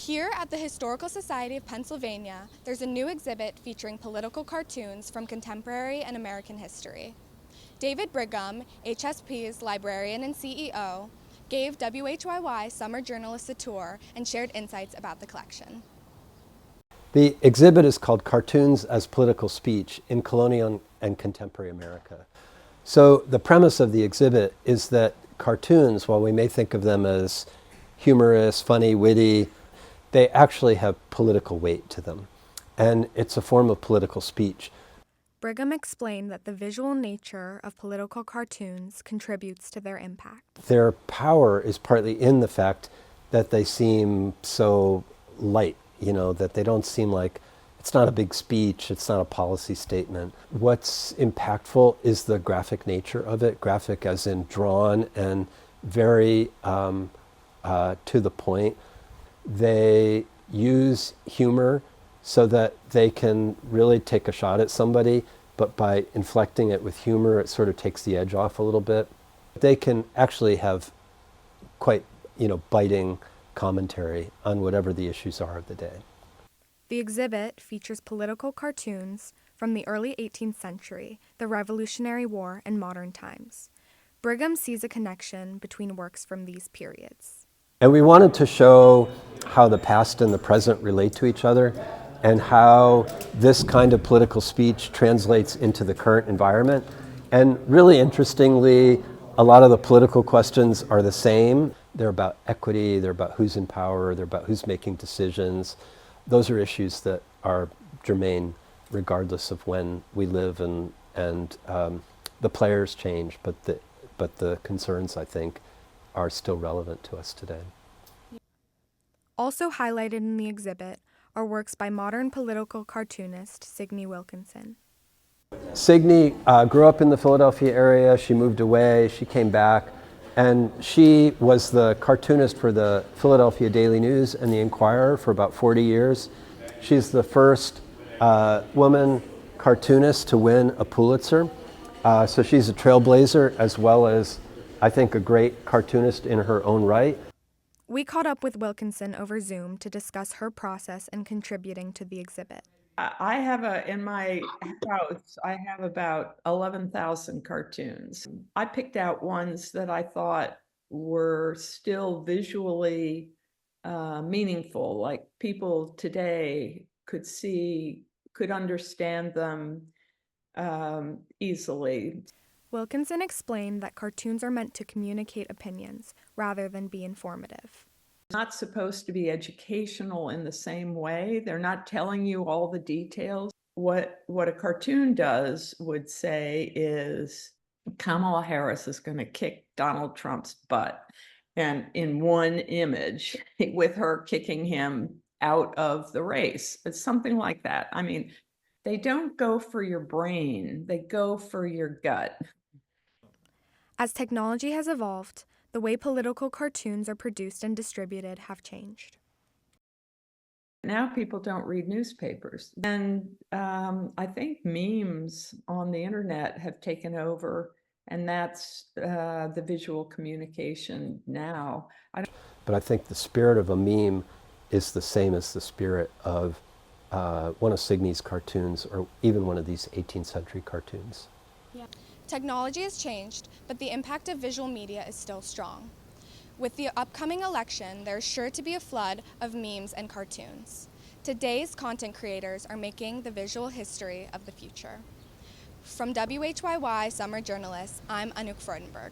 Here at the Historical Society of Pennsylvania, there's a new exhibit featuring political cartoons from contemporary and American history. David Brigham, HSP's librarian and CEO, gave WHYY summer journalists a tour and shared insights about the collection. The exhibit is called Cartoons as Political Speech in Colonial and Contemporary America. So the premise of the exhibit is that cartoons, while we may think of them as humorous, funny, witty, they actually have political weight to them. And it's a form of political speech. Brigham explained that the visual nature of political cartoons contributes to their impact. Their power is partly in the fact that they seem so light, that they don't seem like, it's not a big speech, it's not a policy statement. What's impactful is the graphic nature of it, graphic as in drawn and very to the point. They use humor so that they can really take a shot at somebody, but by inflecting it with humor, it sort of takes the edge off a little bit. They can actually have quite, biting commentary on whatever the issues are of the day. The exhibit features political cartoons from the early 18th century, the Revolutionary War, and modern times. Brigham sees a connection between works from these periods. And we wanted to show how the past and the present relate to each other and how this kind of political speech translates into the current environment. And really interestingly, a lot of the political questions are the same. They're about equity, they're about who's in power, they're about who's making decisions. Those are issues that are germane regardless of when we live, and the players change, but the concerns, I think, are still relevant to us today. Also highlighted in the exhibit are works by modern political cartoonist Signe Wilkinson. Signe grew up in the Philadelphia area. She moved away, she came back, and she was the cartoonist for the Philadelphia Daily News and the Inquirer for about 40 years. She's the first woman cartoonist to win a Pulitzer. So she's a trailblazer as well as, I think, a great cartoonist in her own right. We caught up with Wilkinson over Zoom to discuss her process in contributing to the exhibit. I have in my house, I have about 11,000 cartoons. I picked out ones that I thought were still visually meaningful, like people today could understand them easily. Wilkinson explained that cartoons are meant to communicate opinions rather than be informative. Not supposed to be educational in the same way. They're not telling you all the details. What a cartoon would say is Kamala Harris is going to kick Donald Trump's butt. And in one image, with her kicking him out of the race. It's something like that. I mean, they don't go for your brain, they go for your gut. As technology has evolved, the way political cartoons are produced and distributed have changed. Now people don't read newspapers. And I think memes on the internet have taken over, and that's the visual communication now. But I think the spirit of a meme is the same as the spirit of one of Signe's cartoons, or even one of these 18th century cartoons. Yeah. Technology has changed, but the impact of visual media is still strong. With the upcoming election, there's sure to be a flood of memes and cartoons. Today's content creators are making the visual history of the future. From WHYY Summer Journalists, I'm Anouk Freudenberg.